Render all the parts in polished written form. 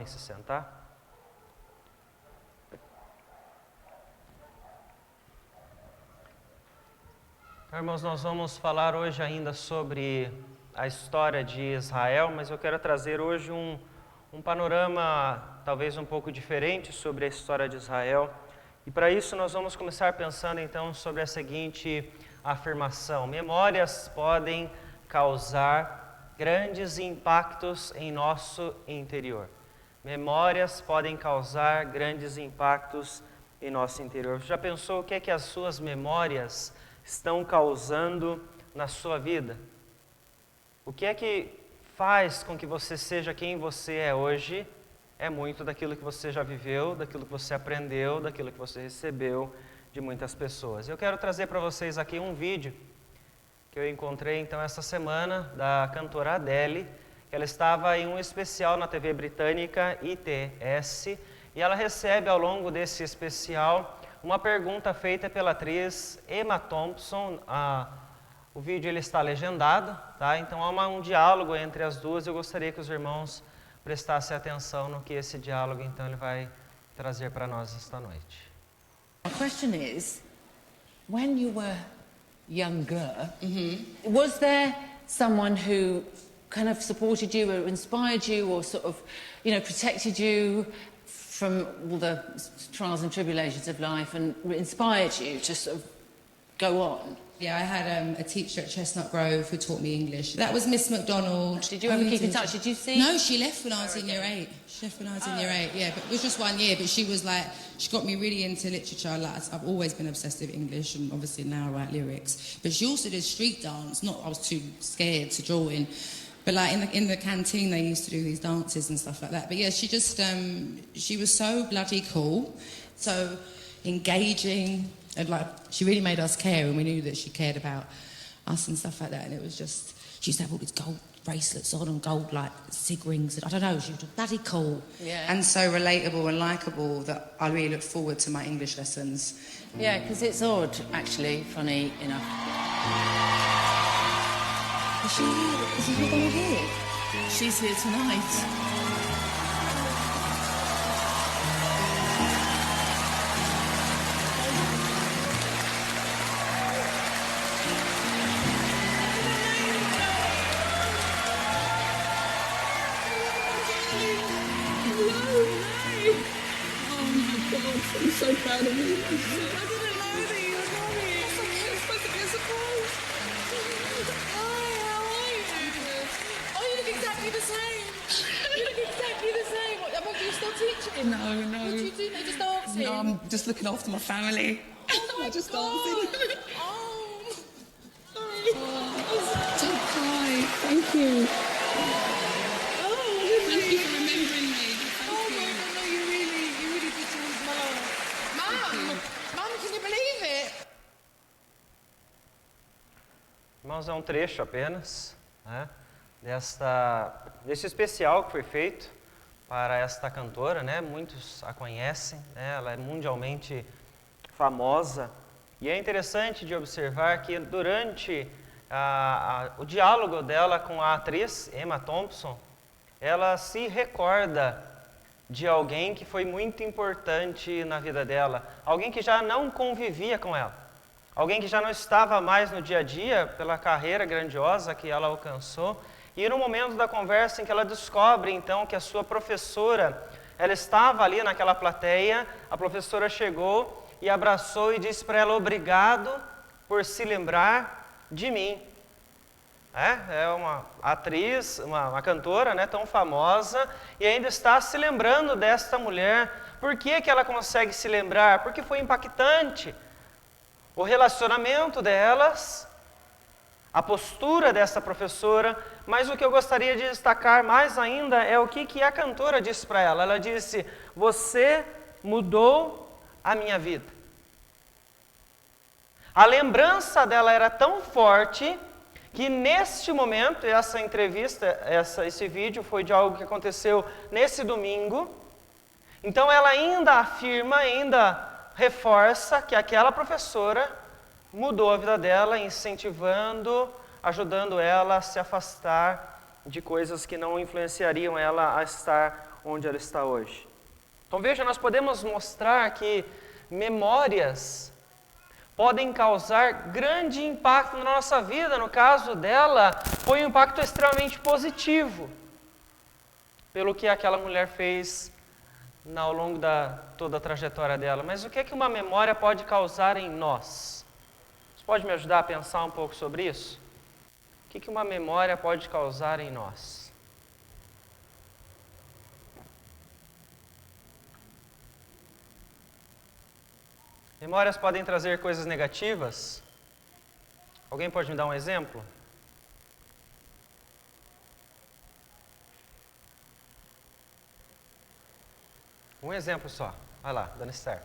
Se sentar. Irmãos, nós vamos falar hoje ainda sobre a história de Israel, mas eu quero trazer hoje um panorama talvez um pouco diferente sobre a história de Israel. E para isso nós vamos começar pensando então sobre a seguinte afirmação: memórias podem causar grandes impactos em nosso interior. Memórias podem causar grandes impactos em nosso interior. Já pensou o que é que as suas memórias estão causando na sua vida? O que é que faz com que você seja quem você é hoje? É muito daquilo que você já viveu, daquilo que você aprendeu, daquilo que você recebeu de muitas pessoas. Eu quero trazer para vocês aqui um vídeo que eu encontrei então essa semana da cantora Adele. Ela estava em um especial na TV britânica ITS e ela recebe ao longo desse especial uma pergunta feita pela atriz Emma Thompson. O vídeo ele está legendado, tá? Então há um diálogo entre as duas. Eu gostaria que os irmãos prestassem atenção no que esse diálogo então ele vai trazer para nós esta noite. My question is, when you were younger, was there someone who kind of supported you or inspired you or sort of, protected you from all the trials and tribulations of life and inspired you to sort of go on? Yeah, I had a teacher at Chestnut Grove who taught me English. That was Miss McDonald. Did you ever keep in touch? Did you see? No, she left when I was in year 8. She left when I was in year 8, yeah. But it was just 1 year, but she was like, she got me really into literature. Like, I've always been obsessed with English, and obviously now I write lyrics. But she also did street dance. Not I was too scared to join. But like in the canteen, they used to do these dances and stuff like that. But yeah, she just, she was so bloody cool, so engaging, and like she really made us care, and we knew that she cared about us and stuff like that. And it was just, she used to have all these gold bracelets on and gold like sig rings. And I don't know, she was bloody cool. Yeah. And so relatable and likeable that I really look forward to my English lessons. Yeah, because it's odd, actually, funny enough. Is she here? Is she here? She's here tonight. I'm so proud of you. I didn't know that you were coming. It's supposed to be a surprise. Hi, how are you? Oh, you look exactly the same. You look exactly the same. What, are you still teaching? No. What do you do? They're just dancing? No, I'm just looking after my family. Oh my just God. dancing. Oh, sorry. Don't cry. Thank you. Oh, Thank you for remembering me. Oh my God, no, you really did change my life. Mum, can you believe it? Irmãos, é um trecho apenas, né, desse especial que foi feito para esta cantora, né? Muitos a conhecem, né? Ela é mundialmente famosa. E é interessante de observar que durante o diálogo dela com a atriz Emma Thompson, ela se recorda de alguém que foi muito importante na vida dela, alguém que já não convivia com ela, alguém que já não estava mais no dia a dia pela carreira grandiosa que ela alcançou. E no momento da conversa em que ela descobre então que a sua professora, ela estava ali naquela plateia, a professora chegou e abraçou e disse para ela: obrigado por se lembrar de mim. É uma atriz, uma cantora, né, tão famosa, e ainda está se lembrando desta mulher. Por que ela consegue se lembrar? Porque foi impactante o relacionamento delas, a postura dessa professora. Mas o que eu gostaria de destacar mais ainda é o que a cantora disse para ela. Ela disse: você mudou a minha vida. A lembrança dela era tão forte que neste momento, essa entrevista, esse vídeo foi de algo que aconteceu nesse domingo. Então ela ainda afirma, ainda reforça que aquela professora mudou a vida dela, incentivando, ajudando ela a se afastar de coisas que não influenciariam ela a estar onde ela está hoje. Então veja, nós podemos mostrar que memórias podem causar grande impacto na nossa vida. No caso dela, foi um impacto extremamente positivo, pelo que aquela mulher fez ao longo da toda a trajetória dela. Mas o que é que uma memória pode causar em nós? Você pode me ajudar a pensar um pouco sobre isso? O que é que uma memória pode causar em nós? Memórias podem trazer coisas negativas? Alguém pode me dar um exemplo? Um exemplo só. Vai lá, Dona Esther.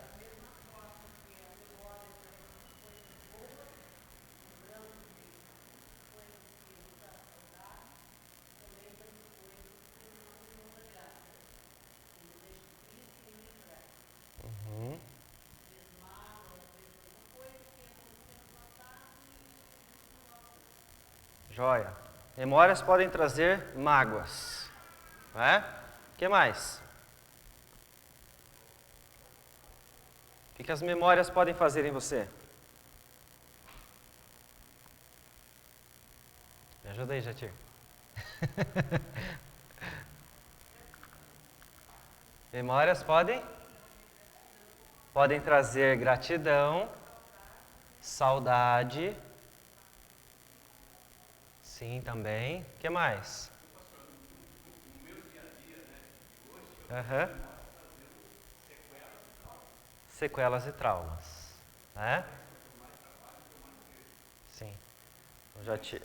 Joia. Memórias podem trazer mágoas. Não é? O que mais? O que as memórias podem fazer em você? Me ajuda aí, Jatir. Memórias podem trazer gratidão, saudade. Sim, também. O que mais? Sequelas e traumas. Né? Sim. Eu já te...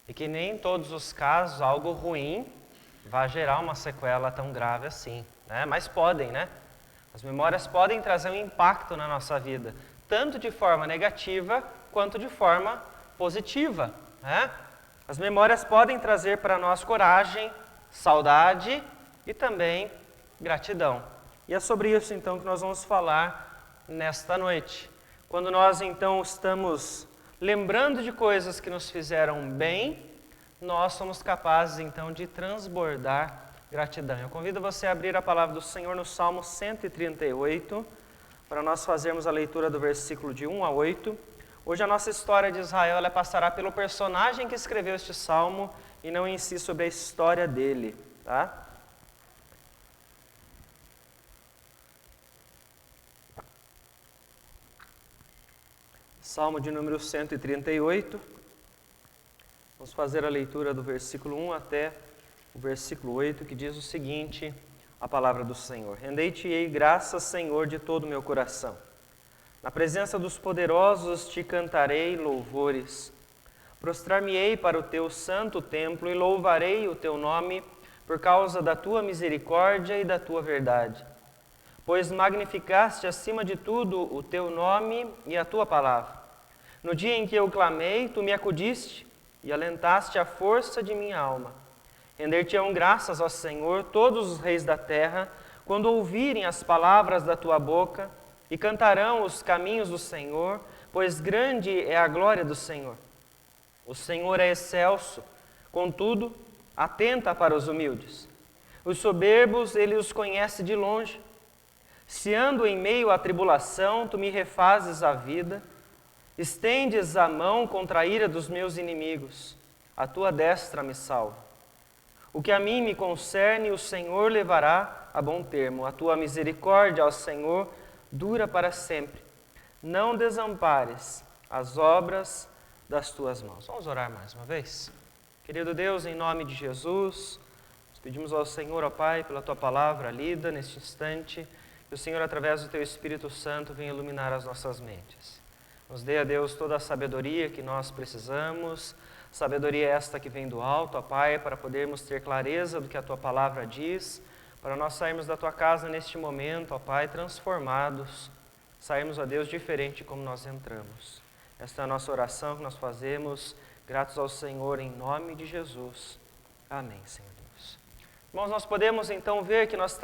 E que nem em todos os casos algo ruim vai gerar uma sequela tão grave assim, né? Mas podem, né? As memórias podem trazer um impacto na nossa vida, tanto de forma negativa quanto de forma positiva, né? As memórias podem trazer para nós coragem, saudade e também gratidão. E é sobre isso então que nós vamos falar nesta noite. Quando nós então estamos lembrando de coisas que nos fizeram bem, nós somos capazes então de transbordar gratidão. Eu convido você a abrir a palavra do Senhor no Salmo 138, para nós fazermos a leitura do versículo de 1 a 8. Hoje a nossa história de Israel ela passará pelo personagem que escreveu este salmo e não em si sobre a história dele, tá? Salmo de número 138. Vamos fazer a leitura do versículo 1 até o versículo 8, que diz o seguinte, a palavra do Senhor. Rendei-te-ei graças, Senhor, de todo o meu coração. Na presença dos poderosos te cantarei louvores. Prostrar-me-ei para o teu santo templo e louvarei o teu nome por causa da tua misericórdia e da tua verdade. Pois magnificaste acima de tudo o teu nome e a tua palavra. No dia em que eu clamei, tu me acudiste e alentaste a força de minha alma. Render-te-ão graças, ó Senhor, todos os reis da terra, quando ouvirem as palavras da tua boca, e cantarão os caminhos do Senhor, pois grande é a glória do Senhor. O Senhor é excelso, contudo, atenta para os humildes. Os soberbos, ele os conhece de longe. Se ando em meio à tribulação, tu me refazes a vida, estendes a mão contra a ira dos meus inimigos, a tua destra me salva. O que a mim me concerne, o Senhor levará a bom termo. A tua misericórdia, ó Senhor, dura para sempre. Não desampares as obras das tuas mãos. Vamos orar mais uma vez? Querido Deus, em nome de Jesus, nós pedimos ao Senhor, ó Pai, pela tua palavra lida neste instante, que o Senhor, através do teu Espírito Santo, venha iluminar as nossas mentes. Nos dê, a Deus, toda a sabedoria que nós precisamos, sabedoria esta que vem do alto, ó Pai, para podermos ter clareza do que a tua palavra diz, para nós sairmos da tua casa neste momento, ó Pai, transformados, sairmos, ó Deus, diferente como nós entramos. Esta é a nossa oração que nós fazemos, gratos ao Senhor, em nome de Jesus. Amém, Senhor Deus. Irmãos, nós podemos então ver que nós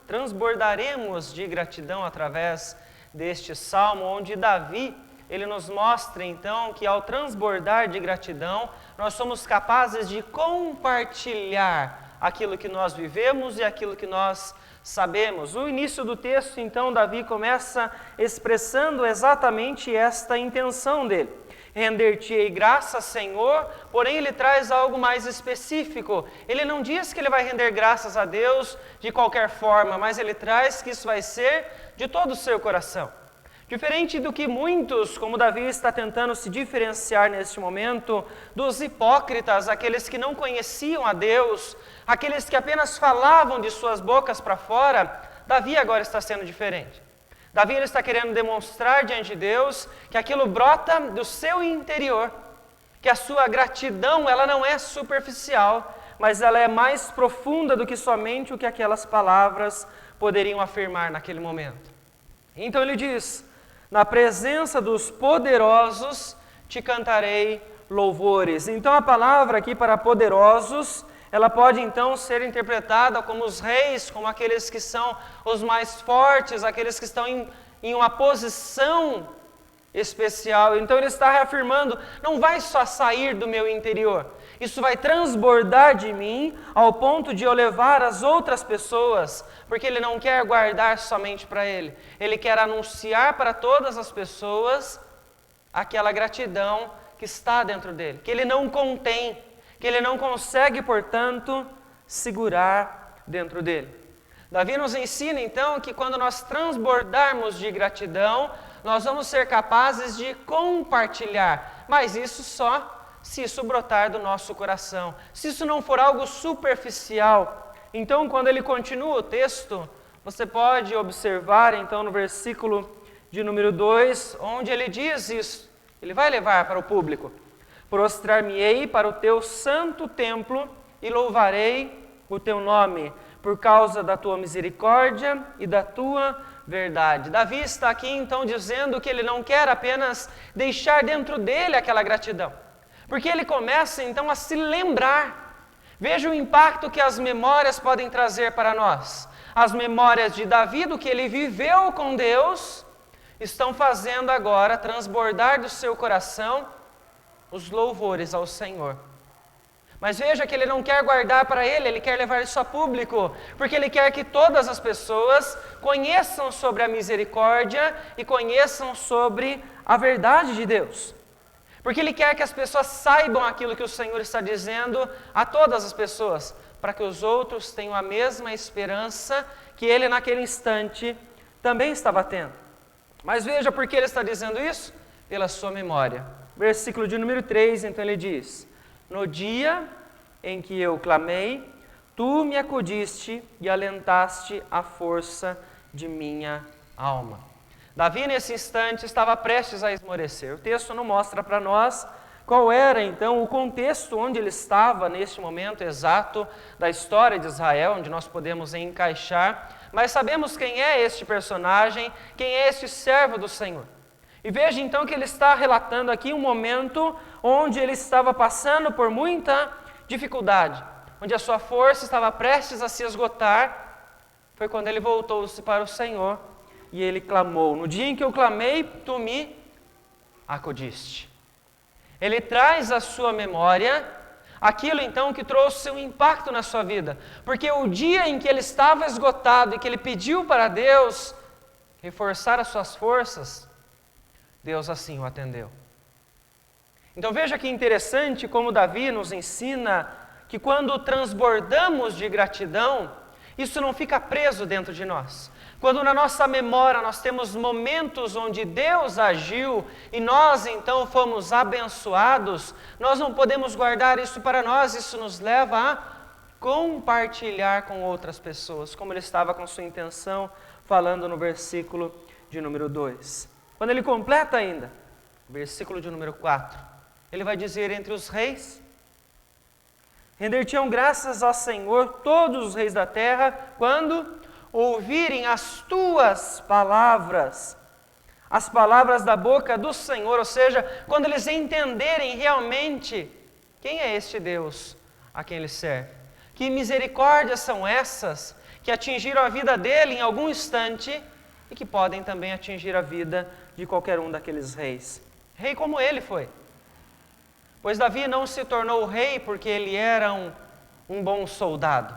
transbordaremos de gratidão através deste salmo, onde Davi, ele nos mostra então que ao transbordar de gratidão, nós somos capazes de compartilhar aquilo que nós vivemos e aquilo que nós sabemos. O início do texto, então, Davi começa expressando exatamente esta intenção dele. Render-te-ei graças, Senhor, porém ele traz algo mais específico. Ele não diz que ele vai render graças a Deus de qualquer forma, mas ele traz que isso vai ser de todo o seu coração. Diferente do que muitos, como Davi está tentando se diferenciar neste momento, dos hipócritas, aqueles que não conheciam a Deus, aqueles que apenas falavam de suas bocas para fora, Davi agora está sendo diferente. Davi ele está querendo demonstrar diante de Deus que aquilo brota do seu interior, que a sua gratidão ela não é superficial, mas ela é mais profunda do que somente o que aquelas palavras poderiam afirmar naquele momento. Então ele diz: na presença dos poderosos te cantarei louvores. Então a palavra aqui para poderosos, ela pode então ser interpretada como os reis, como aqueles que são os mais fortes, aqueles que estão em uma posição especial. Então ele está reafirmando, não vai só sair do meu interior, isso vai transbordar de mim ao ponto de eu levar as outras pessoas, porque ele não quer guardar somente para ele, ele quer anunciar para todas as pessoas aquela gratidão que está dentro dele, que ele não contém, que ele não consegue, portanto, segurar dentro dele. Davi nos ensina, então, que quando nós transbordarmos de gratidão, nós vamos ser capazes de compartilhar, mas isso só se isso brotar do nosso coração, se isso não for algo superficial. Então, quando ele continua o texto, você pode observar, então, no versículo de número 2, onde ele diz isso, ele vai levar para o público: prostrar-me-ei para o teu santo templo e louvarei o teu nome, por causa da tua misericórdia e da tua verdade. Davi está aqui então dizendo que ele não quer apenas deixar dentro dele aquela gratidão, porque ele começa então a se lembrar. Veja o impacto que as memórias podem trazer para nós. As memórias de Davi, do que ele viveu com Deus, estão fazendo agora transbordar do seu coração os louvores ao Senhor. Mas veja que ele não quer guardar para ele quer levar isso a público, porque ele quer que todas as pessoas conheçam sobre a misericórdia e conheçam sobre a verdade de Deus. Porque ele quer que as pessoas saibam aquilo que o Senhor está dizendo a todas as pessoas, para que os outros tenham a mesma esperança que ele naquele instante também estava tendo. Mas veja por que ele está dizendo isso? Pela sua memória. Versículo de número 3, então ele diz: no dia em que eu clamei, tu me acudiste e alentaste a força de minha alma. Davi, nesse instante, estava prestes a esmorecer. O texto não mostra para nós qual era, então, o contexto onde ele estava neste momento exato da história de Israel, onde nós podemos encaixar, mas sabemos quem é este personagem, quem é este servo do Senhor. E veja então que ele está relatando aqui um momento onde ele estava passando por muita dificuldade, onde a sua força estava prestes a se esgotar. Foi quando ele voltou-se para o Senhor e ele clamou: no dia em que eu clamei, tu me acudiste. Ele traz à sua memória aquilo então que trouxe um impacto na sua vida, porque o dia em que ele estava esgotado e que ele pediu para Deus reforçar as suas forças, Deus assim o atendeu. Então veja que interessante como Davi nos ensina que quando transbordamos de gratidão, isso não fica preso dentro de nós. Quando na nossa memória nós temos momentos onde Deus agiu e nós então fomos abençoados, nós não podemos guardar isso para nós, isso nos leva a compartilhar com outras pessoas, como ele estava com sua intenção falando no versículo de número 2. Quando ele completa ainda, versículo de número 4, ele vai dizer: entre os reis, render-te-ão graças ao Senhor todos os reis da terra, quando ouvirem as tuas palavras, as palavras da boca do Senhor, ou seja, quando eles entenderem realmente quem é este Deus a quem ele serve, que misericórdias são essas que atingiram a vida dele em algum instante e que podem também atingir a vida de qualquer um daqueles reis. Rei como ele foi. Pois Davi não se tornou rei porque ele era um bom soldado,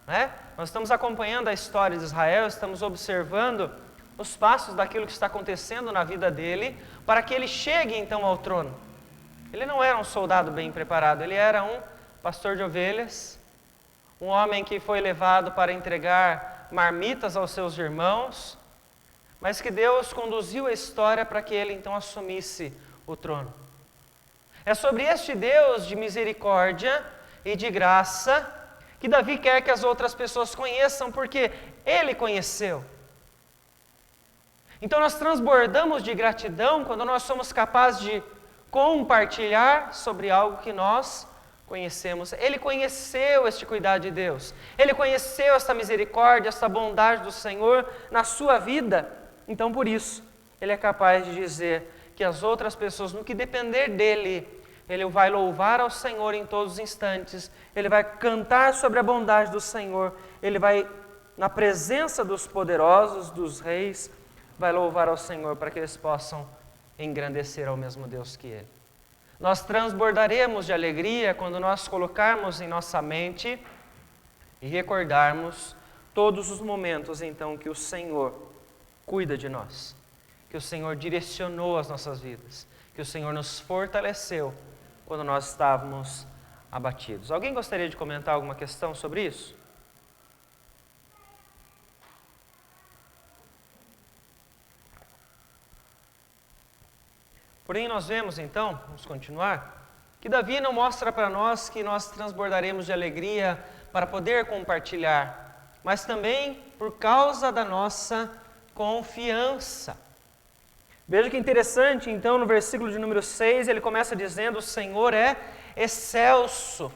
né? Nós estamos acompanhando a história de Israel, estamos observando os passos daquilo que está acontecendo na vida dele, para que ele chegue então ao trono. Ele não era um soldado bem preparado, ele era um pastor de ovelhas, um homem que foi levado para entregar marmitas aos seus irmãos, mas que Deus conduziu a história para que ele então assumisse o trono. É sobre este Deus de misericórdia e de graça que Davi quer que as outras pessoas conheçam, porque ele conheceu. Então nós transbordamos de gratidão quando nós somos capazes de compartilhar sobre algo que nós conhecemos. Ele conheceu este cuidado de Deus. Ele conheceu esta misericórdia, esta bondade do Senhor na sua vida. Então por isso, ele é capaz de dizer que as outras pessoas, no que depender dele, ele vai louvar ao Senhor em todos os instantes, ele vai cantar sobre a bondade do Senhor, ele vai, na presença dos poderosos, dos reis, vai louvar ao Senhor para que eles possam engrandecer ao mesmo Deus que ele. Nós transbordaremos de alegria quando nós colocarmos em nossa mente e recordarmos todos os momentos então que o Senhor cuida de nós, que o Senhor direcionou as nossas vidas, que o Senhor nos fortaleceu quando nós estávamos abatidos. Alguém gostaria de comentar alguma questão sobre isso? Porém, nós vemos então, vamos continuar, que Davi não mostra para nós que nós transbordaremos de alegria para poder compartilhar, mas também por causa da nossa confiança. Veja que interessante, então, no versículo de número 6, ele começa dizendo: o Senhor é excelso.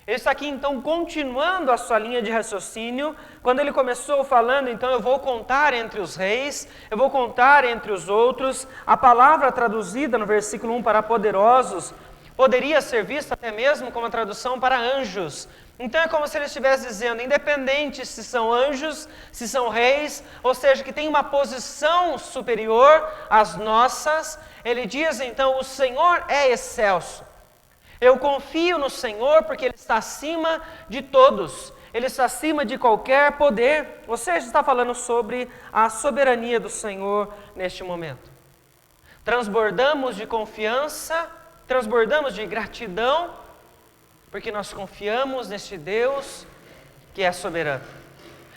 Ele está aqui, então, continuando a sua linha de raciocínio. Quando ele começou falando, então, eu vou contar entre os reis, eu vou contar entre os outros. A palavra traduzida no versículo 1 para poderosos, poderia ser vista até mesmo como a tradução para anjos. Então é como se ele estivesse dizendo, independente se são anjos, se são reis, ou seja, que tem uma posição superior às nossas, ele diz então, o Senhor é excelso. Eu confio no Senhor porque Ele está acima de todos, Ele está acima de qualquer poder. Ou seja, está falando sobre a soberania do Senhor neste momento. Transbordamos de confiança, transbordamos de gratidão, porque nós confiamos neste Deus que é soberano.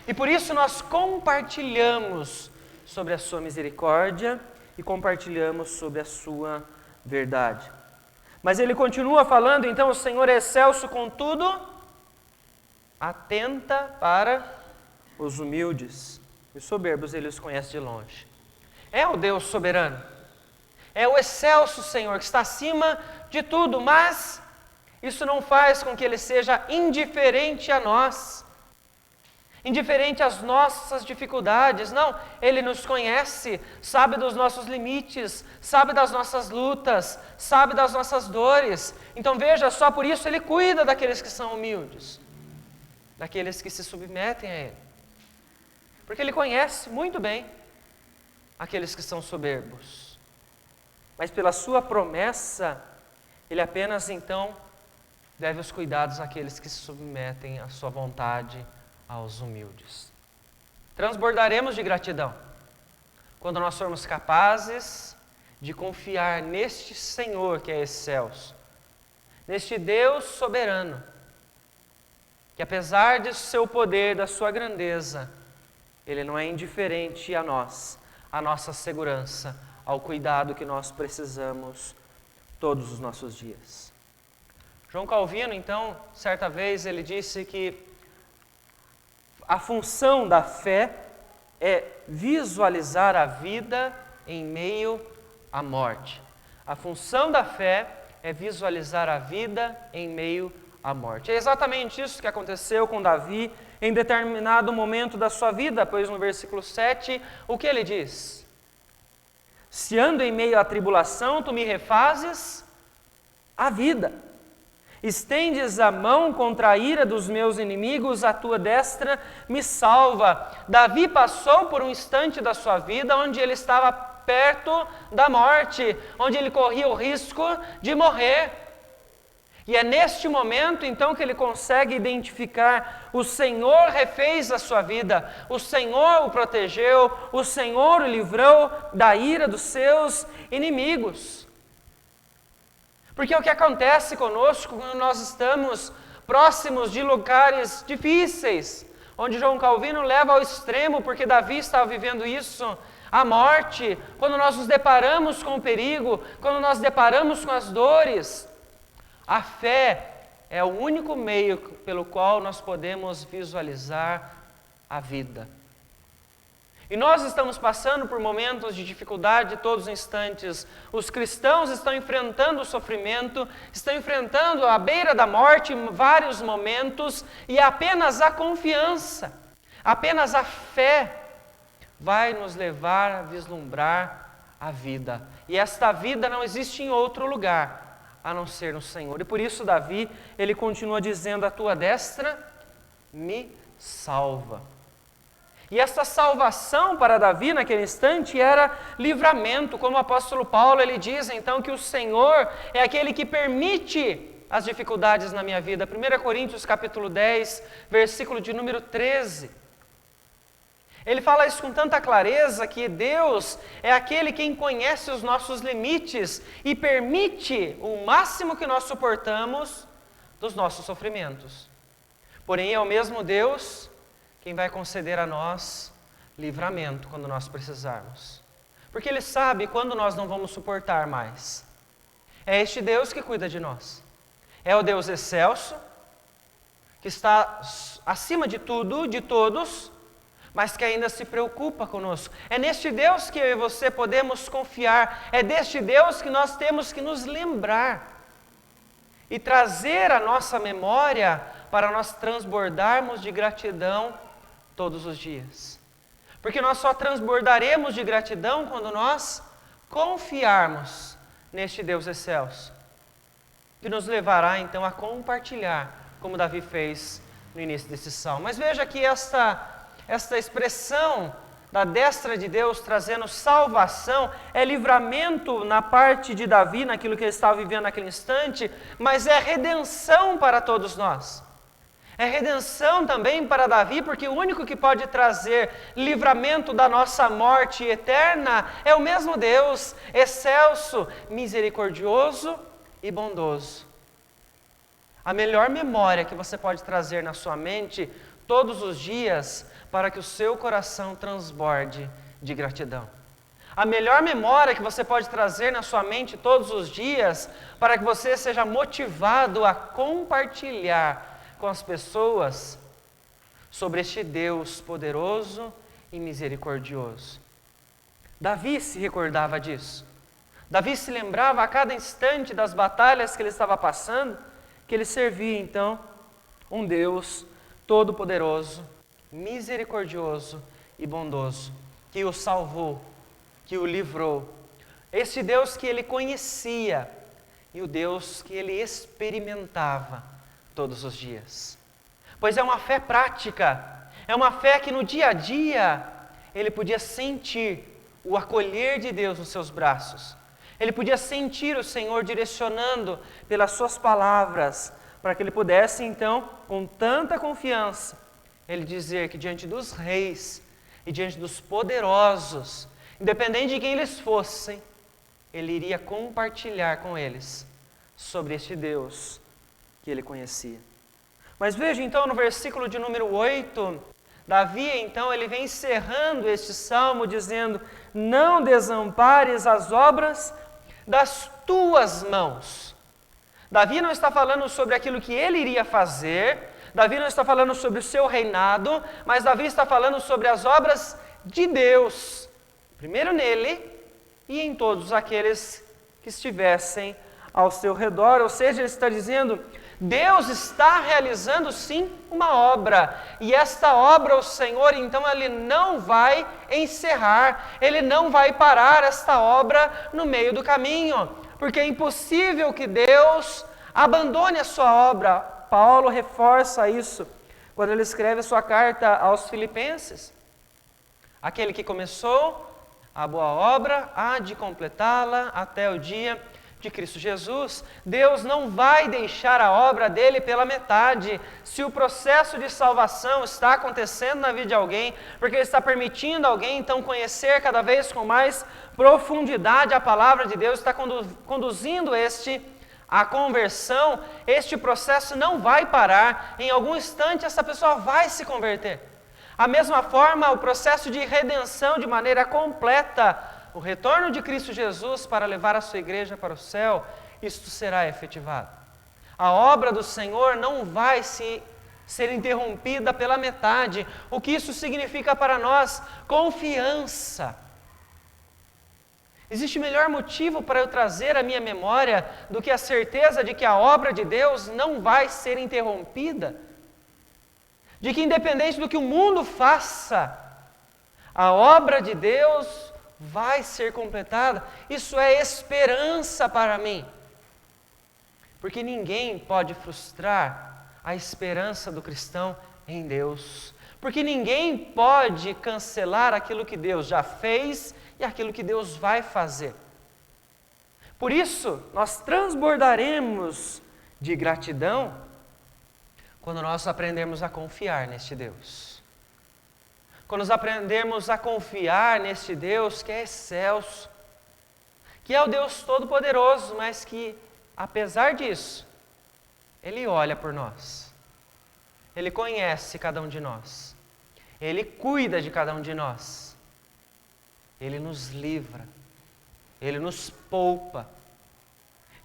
E por isso nós compartilhamos sobre a sua misericórdia e compartilhamos sobre a sua verdade. Mas ele continua falando, então, o Senhor é excelso, contudo, atenta para os humildes. Os soberbos ele os conhece de longe. É o Deus soberano. É o excelso Senhor que está acima de tudo, mas isso não faz com que Ele seja indiferente a nós, indiferente às nossas dificuldades. Não, Ele nos conhece, sabe dos nossos limites, sabe das nossas lutas, sabe das nossas dores. Então veja, só por isso Ele cuida daqueles que são humildes, daqueles que se submetem a Ele. Porque Ele conhece muito bem aqueles que são soberbos. Mas pela sua promessa, Ele apenas então deve os cuidados àqueles que se submetem à sua vontade, aos humildes. Transbordaremos de gratidão quando nós formos capazes de confiar neste Senhor que é excelso, neste Deus soberano, que apesar de seu poder, da sua grandeza, Ele não é indiferente a nós, à nossa segurança, ao cuidado que nós precisamos todos os nossos dias. João Calvino, então, certa vez ele disse que a função da fé é visualizar a vida em meio à morte. A função da fé é visualizar a vida em meio à morte. É exatamente isso que aconteceu com Davi em determinado momento da sua vida, pois no versículo 7, o que ele diz? Se ando em meio à tribulação, tu me refazes a vida. Estendes a mão contra a ira dos meus inimigos, a tua destra me salva. Davi passou por um instante da sua vida onde ele estava perto da morte, onde ele corria o risco de morrer. E é neste momento, então, que ele consegue identificar: o Senhor refez a sua vida, o Senhor o protegeu, o Senhor o livrou da ira dos seus inimigos. Porque é o que acontece conosco quando nós estamos próximos de lugares difíceis, onde João Calvino leva ao extremo, porque Davi estava vivendo isso, a morte, quando nós nos deparamos com o perigo, quando nós deparamos com as dores. A fé é o único meio pelo qual nós podemos visualizar a vida. E nós estamos passando por momentos de dificuldade todos os instantes. Os cristãos estão enfrentando o sofrimento, estão enfrentando a beira da morte em vários momentos, e apenas a confiança, apenas a fé vai nos levar a vislumbrar a vida. E esta vida não existe em outro lugar a não ser no Senhor. E por isso Davi, ele continua dizendo: a tua destra me salva. E essa salvação para Davi naquele instante era livramento, como o apóstolo Paulo, ele diz então que o Senhor é aquele que permite as dificuldades na minha vida. 1 Coríntios capítulo 10, versículo de número 13. Ele fala isso com tanta clareza que Deus é aquele quem conhece os nossos limites e permite o máximo que nós suportamos dos nossos sofrimentos. Porém, é o mesmo Deus quem vai conceder a nós livramento quando nós precisarmos. Porque Ele sabe quando nós não vamos suportar mais. É este Deus que cuida de nós. É o Deus excelso, que está acima de tudo, de todos, mas que ainda se preocupa conosco. É neste Deus que eu e você podemos confiar. É deste Deus que nós temos que nos lembrar e trazer à nossa memória para nós transbordarmos de gratidão todos os dias. Porque nós só transbordaremos de gratidão quando nós confiarmos neste Deus excelso, que nos levará então a compartilhar, como Davi fez no início desse salmo. Mas veja que esta expressão da destra de Deus trazendo salvação é livramento na parte de Davi, naquilo que ele estava vivendo naquele instante, mas é redenção para todos nós. É redenção também para Davi, porque o único que pode trazer livramento da nossa morte eterna é o mesmo Deus, excelso, misericordioso e bondoso. A melhor memória que você pode trazer na sua mente todos os dias para que o seu coração transborde de gratidão. A melhor memória que você pode trazer na sua mente todos os dias para que você seja motivado a compartilhar com as pessoas sobre este Deus poderoso e misericordioso. Davi se recordava disso. Davi se lembrava a cada instante das batalhas que ele estava passando, que ele servia então um Deus todo-poderoso, misericordioso e bondoso, que o salvou, que o livrou. Esse Deus que ele conhecia e o Deus que ele experimentava todos os dias. Pois é uma fé prática, é uma fé que no dia a dia ele podia sentir o acolher de Deus nos seus braços. Ele podia sentir o Senhor direcionando pelas suas palavras, para que ele pudesse então, com tanta confiança, ele dizer que diante dos reis e diante dos poderosos, independente de quem eles fossem, ele iria compartilhar com eles sobre este Deus que ele conhecia. Mas veja então no versículo de número 8, Davi então ele vem encerrando este salmo dizendo: não desampares as obras das tuas mãos. Davi não está falando sobre aquilo que ele iria fazer, Davi não está falando sobre o seu reinado, mas Davi está falando sobre as obras de Deus, primeiro nele e em todos aqueles que estivessem ao seu redor. Ou seja, ele está dizendo: Deus está realizando sim uma obra, e esta obra o Senhor então ele não vai encerrar, ele não vai parar esta obra no meio do caminho, porque é impossível que Deus abandone a sua obra. Paulo reforça isso quando ele escreve a sua carta aos Filipenses. Aquele que começou a boa obra há de completá-la até o dia de Cristo Jesus. Deus não vai deixar a obra dele pela metade. Se o processo de salvação está acontecendo na vida de alguém, porque ele está permitindo alguém então conhecer cada vez com mais profundidade a palavra de Deus, está conduzindo a conversão, este processo não vai parar. Em algum instante essa pessoa vai se converter. A mesma forma, o processo de redenção de maneira completa, o retorno de Cristo Jesus para levar a sua igreja para o céu, isto será efetivado. A obra do Senhor não vai ser interrompida pela metade. O que isso significa para nós? Confiança. Existe melhor motivo para eu trazer à minha memória do que a certeza de que a obra de Deus não vai ser interrompida? De que independente do que o mundo faça, a obra de Deus vai ser completada. Isso é esperança para mim. Porque ninguém pode frustrar a esperança do cristão em Deus. Porque ninguém pode cancelar aquilo que Deus já fez e aquilo que Deus vai fazer. Por isso, nós transbordaremos de gratidão quando nós aprendermos a confiar neste Deus. Quando nós aprendermos a confiar neste Deus que é excelso, que é o Deus Todo-Poderoso, mas que, apesar disso, Ele olha por nós. Ele conhece cada um de nós. Ele cuida de cada um de nós. Ele nos livra. Ele nos poupa.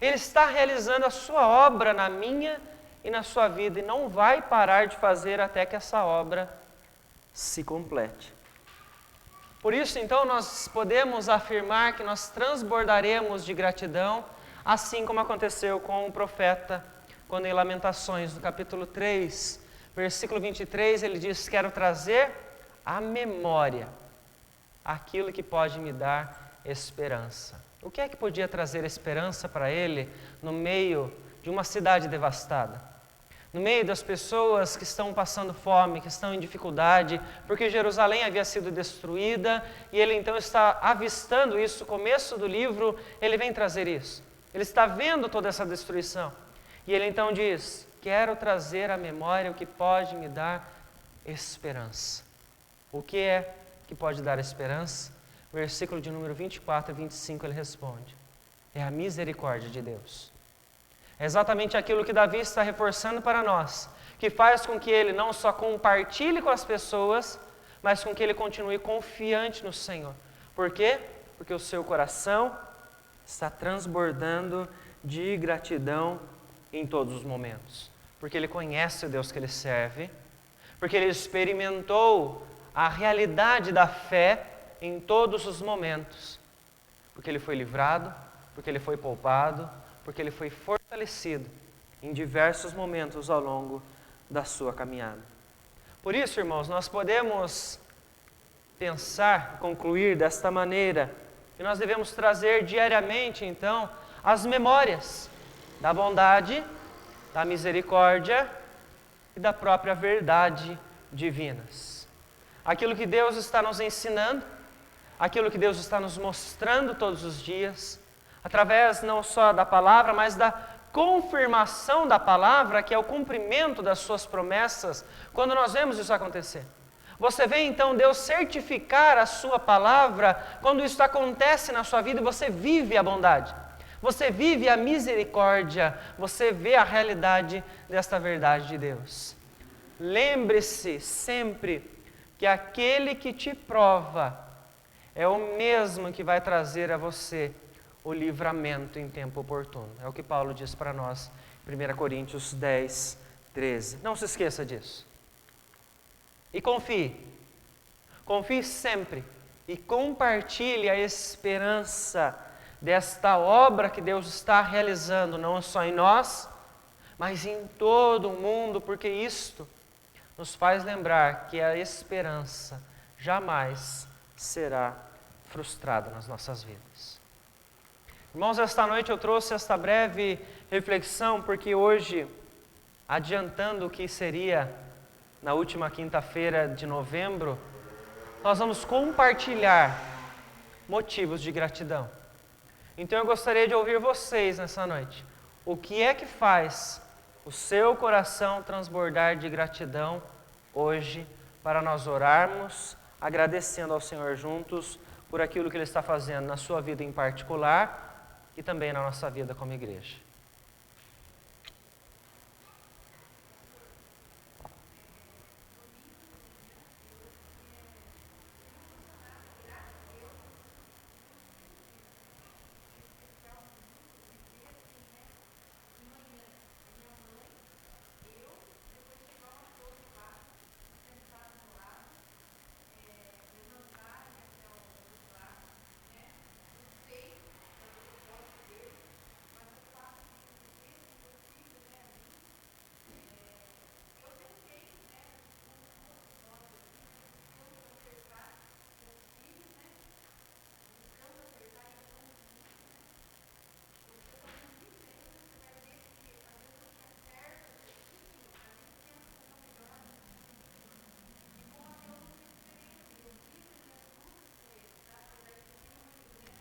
Ele está realizando a sua obra na minha e na sua vida, e não vai parar de fazer até que essa obra se complete. Por isso, então, nós podemos afirmar que nós transbordaremos de gratidão, assim como aconteceu com o profeta, quando em Lamentações, no capítulo 3, versículo 23, ele diz: quero trazer à memória aquilo que pode me dar esperança. O que é que podia trazer esperança para ele no meio de uma cidade devastada? No meio das pessoas que estão passando fome, que estão em dificuldade, porque Jerusalém havia sido destruída, e ele então está avistando isso. No começo do livro, ele vem trazer isso. Ele está vendo toda essa destruição. E ele então diz: quero trazer à memória o que pode me dar esperança. O que é que pode dar esperança? Versículo de número 24 e 25 ele responde: é a misericórdia de Deus. É exatamente aquilo que Davi está reforçando para nós, que faz com que ele não só compartilhe com as pessoas, mas com que ele continue confiante no Senhor. Por quê? Porque o seu coração está transbordando de gratidão em todos os momentos. Porque ele conhece o Deus que ele serve, porque ele experimentou a realidade da fé em todos os momentos. Porque ele foi livrado, porque ele foi poupado, porque ele foi fortalecido em diversos momentos ao longo da sua caminhada. Por isso, irmãos, nós podemos pensar, concluir desta maneira, que nós devemos trazer diariamente, então, as memórias da bondade, da misericórdia e da própria verdade divinas. Aquilo que Deus está nos ensinando, aquilo que Deus está nos mostrando todos os dias, através não só da palavra, mas da confirmação da palavra, que é o cumprimento das suas promessas, quando nós vemos isso acontecer. Você vê então Deus certificar a sua palavra, quando isso acontece na sua vida, você vive a bondade, você vive a misericórdia, você vê a realidade desta verdade de Deus. Lembre-se sempre que aquele que te prova é o mesmo que vai trazer a você o livramento em tempo oportuno. É o que Paulo diz para nós em 1 Coríntios 10, 13. Não se esqueça disso. E confie. Confie sempre. E compartilhe a esperança desta obra que Deus está realizando, não só em nós, mas em todo o mundo, porque isto nos faz lembrar que a esperança jamais será frustrada nas nossas vidas. Irmãos, esta noite eu trouxe esta breve reflexão porque hoje, adiantando o que seria na última quinta-feira de novembro, nós vamos compartilhar motivos de gratidão. Então eu gostaria de ouvir vocês nessa noite. O que é que faz o seu coração transbordar de gratidão hoje, para nós orarmos, agradecendo ao Senhor juntos por aquilo que Ele está fazendo na sua vida em particular e também na nossa vida como igreja.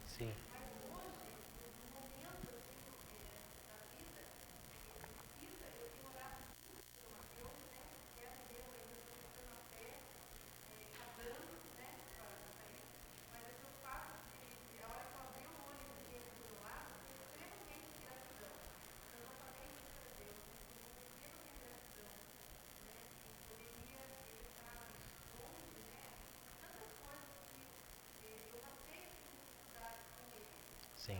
Sim. Sim.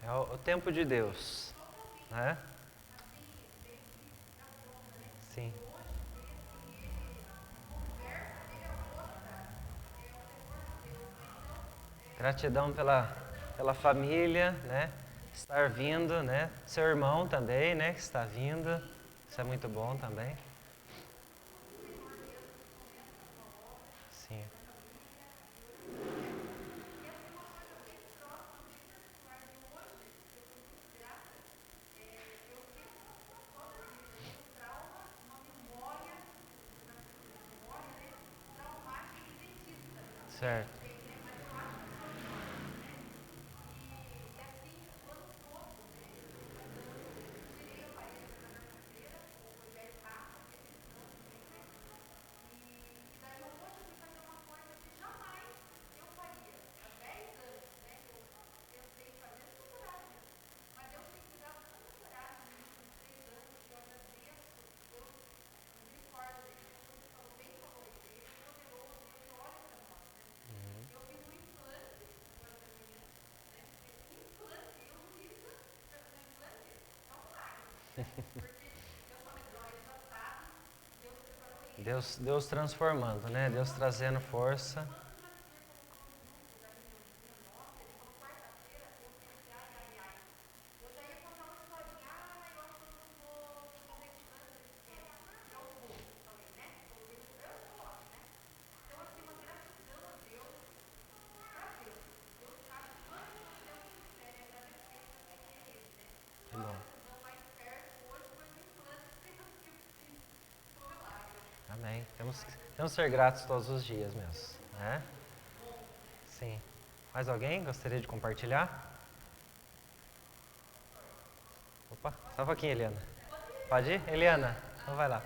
É o tempo de Deus, né? Sim. Gratidão pela família, né? Estar vindo, né? Seu irmão também, né? Que está vindo. Isso é muito bom também. Sim. Certo. Deus transformando, né? Deus trazendo força. Que bom. Amém. Temos que ser gratos todos os dias mesmo, né? Sim. Mais alguém gostaria de compartilhar? Opa, só um pouquinho, Eliana. Pode ir? Eliana, então vai lá.